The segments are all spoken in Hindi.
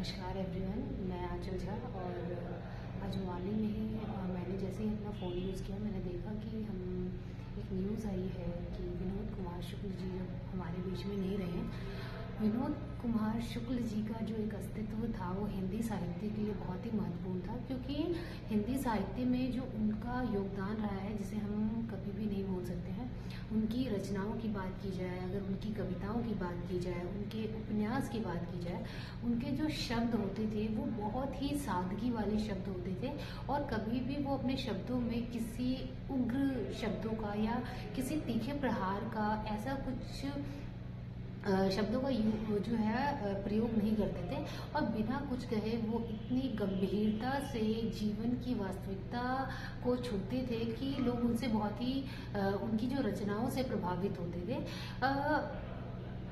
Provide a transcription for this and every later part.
नमस्कार एवरीवन, मैं आंचल झा। और आज मॉर्निंग में ही मैंने जैसे ही अपना फ़ोन यूज़ किया, मैंने देखा कि हम एक न्यूज़ आई है कि विनोद कुमार शुक्ल जी जब हमारे बीच में नहीं रहे। विनोद कुमार शुक्ल जी का जो एक अस्तित्व था वो हिंदी साहित्य के लिए बहुत ही महत्वपूर्ण था, क्योंकि हिंदी साहित्य में जो उनका योगदान रहा है जिसे हम कभी भी नहीं भूल सकते हैं। उनकी रचनाओं की बात की जाए, अगर उनकी कविताओं की बात की जाए, उनके उपन्यास की बात की जाए, उनके जो शब्द होते थे वो बहुत ही सादगी वाले शब्द होते थे। और कभी भी वो अपने शब्दों में किसी उग्र शब्दों का या किसी तीखे प्रहार का ऐसा कुछ शब्दों का जो है प्रयोग नहीं करते थे। और बिना कुछ कहे वो इतनी गंभीरता से जीवन की वास्तविकता को छूते थे कि लोग उनसे बहुत ही उनकी जो रचनाओं से प्रभावित होते थे।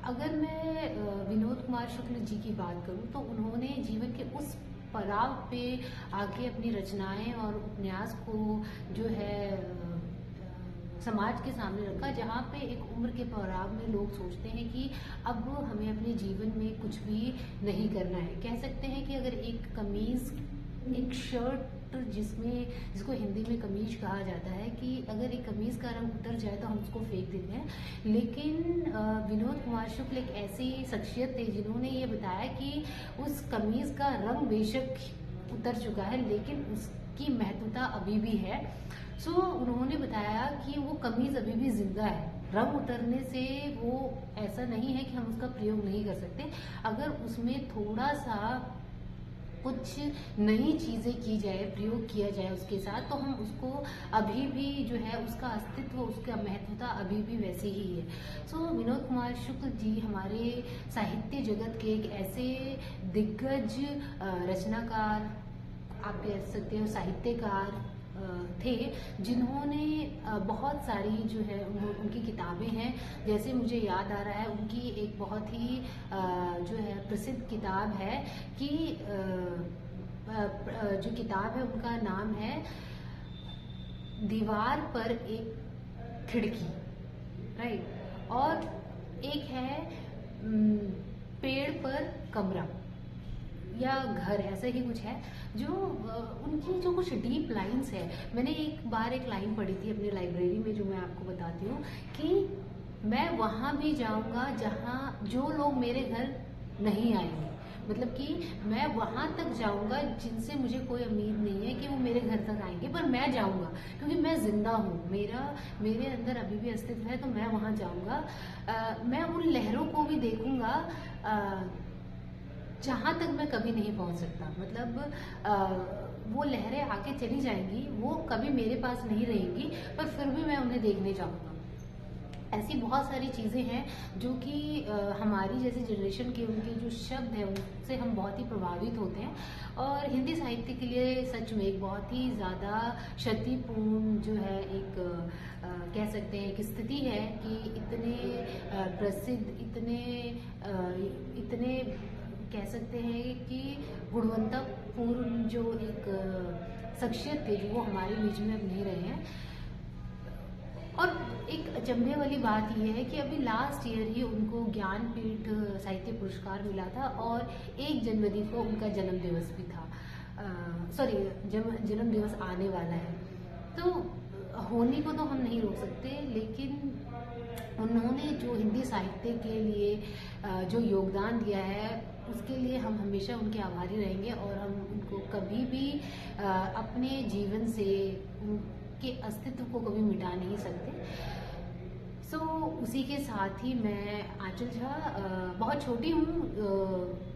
अगर मैं विनोद कुमार शुक्ल जी की बात करूं तो उन्होंने जीवन के उस पड़ाव पे आके अपनी रचनाएं और उपन्यास को जो है समाज के सामने रखा, जहाँ पे एक उम्र के पड़ाव में लोग सोचते हैं कि अब हमें अपने जीवन में कुछ भी नहीं करना है। कह सकते हैं कि अगर एक कमीज, एक शर्ट जिसको हिंदी में कमीज कहा जाता है, कि अगर एक कमीज का रंग उतर जाए तो हम उसको फेंक देते हैं, लेकिन विनोद कुमार शुक्ल एक ऐसी शख्सियत थे जिन्होंने ये बताया कि उस कमीज का रंग बेशक उतर चुका है लेकिन उसकी महत्वता अभी भी है। उन्होंने बताया कि वो कमीज अभी भी जिंदा है। रंग उतरने से वो ऐसा नहीं है कि हम उसका प्रयोग नहीं कर सकते। अगर उसमें थोड़ा सा कुछ नई चीजें की जाए, प्रयोग किया जाए उसके साथ, तो हम उसको अभी भी जो है उसका अस्तित्व, उसका महत्वता अभी भी वैसे ही है। विनोद कुमार शुक्ल जी हमारे साहित्य जगत के एक ऐसे दिग्गज रचनाकार, आप कह सकते हो साहित्यकार थे, जिन्होंने बहुत सारी जो है उनकी किताबें हैं। जैसे मुझे याद आ रहा है उनकी एक बहुत ही जो है प्रसिद्ध किताब है कि जो किताब है उनका नाम है दीवार पर एक खिड़की, राइट। और एक है पेड़ पर कमरा या घर, ऐसा ही कुछ है। जो उनकी जो कुछ डीप लाइंस है, मैंने एक बार एक लाइन पढ़ी थी अपनी लाइब्रेरी में जो मैं आपको बताती हूँ कि मैं वहां भी जाऊंगा जहां जो लोग मेरे घर नहीं आएंगे। मतलब कि मैं वहां तक जाऊंगा जिनसे मुझे कोई उम्मीद नहीं है कि वो मेरे घर तक आएंगे, पर मैं जाऊंगा क्योंकि मैं जिंदा हूँ, मेरे अंदर अभी भी अस्तित्व है, तो मैं वहां जाऊंगा। मैं उन लहरों को भी देखूंगा जहां तक मैं कभी नहीं पहुंच सकता। मतलब वो लहरें आके चली जाएंगी, वो कभी मेरे पास नहीं रहेंगी, पर फिर भी मैं उन्हें देखने जाऊंगा। ऐसी बहुत सारी चीजें हैं जो कि हमारी जैसे जनरेशन के उनके जो शब्द है उनसे हम बहुत ही प्रभावित होते हैं। और हिंदी साहित्य के लिए सच में एक बहुत ही ज्यादा क्षतिपूर्ण जो है एक कह सकते हैं एक स्थिति है कि इतने प्रसिद्ध, इतने कह सकते हैं कि गुणवत्तापूर्ण जो एक शख्सियत थे वो हमारे बीच में अब नहीं रहे हैं। और एक अचंभे वाली बात यह है कि अभी लास्ट ईयर ही उनको ज्ञानपीठ साहित्य पुरस्कार मिला था और 1 जनवरी को उनका जन्म दिवस भी था। जन्म दिवस आने वाला है, तो होने को तो हम नहीं रोक सकते, लेकिन उन्होंने जो हिंदी साहित्य के लिए जो योगदान दिया है उसके लिए हम हमेशा उनके आभारी रहेंगे और हम उनको कभी भी अपने जीवन से उनके अस्तित्व को कभी मिटा नहीं सकते। उसी के साथ ही मैं आंचल झा बहुत छोटी हूँ,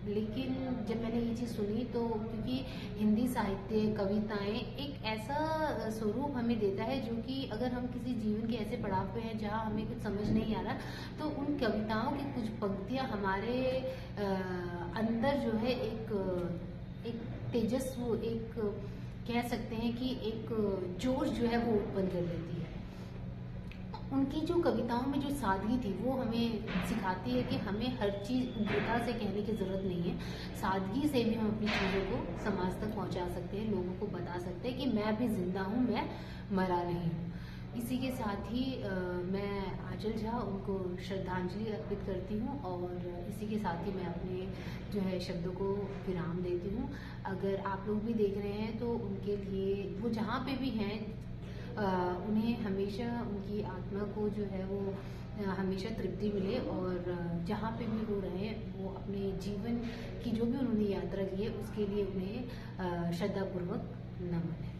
लेकिन जब मैंने ये चीज़ सुनी तो क्योंकि हिंदी साहित्य, कविताएं एक ऐसा स्वरूप हमें देता है जो कि अगर हम किसी जीवन के ऐसे पड़ाव पे हैं जहाँ हमें कुछ समझ नहीं आ रहा, तो उन कविताओं की कुछ पंक्तियाँ हमारे अंदर जो है एक तेजस्व, एक कह सकते हैं कि एक जोश जो है वो उत्पन्न कर देती है। उनकी जो कविताओं में जो सादगी थी वो हमें सिखाती है कि हमें हर चीज़ उग्रता से कहने की ज़रूरत नहीं है। सादगी से भी हम अपनी चीज़ों को समाज तक पहुंचा सकते हैं, लोगों को बता सकते हैं कि मैं भी जिंदा हूँ, मैं मरा नहीं हूँ। इसी के साथ ही मैं आंचल झा उनको श्रद्धांजलि अर्पित करती हूँ और इसी के साथ ही मैं अपने जो है शब्दों को विराम देती हूँ। अगर आप लोग भी देख रहे हैं तो उनके लिए वो जहाँ पे भी हैं उन्हें हमेशा उनकी आत्मा को जो है वो हमेशा तृप्ति मिले और जहाँ पे भी वो रहें वो अपने जीवन की जो भी उन्होंने यात्रा की है उसके लिए उन्हें श्रद्धापूर्वक नमन है।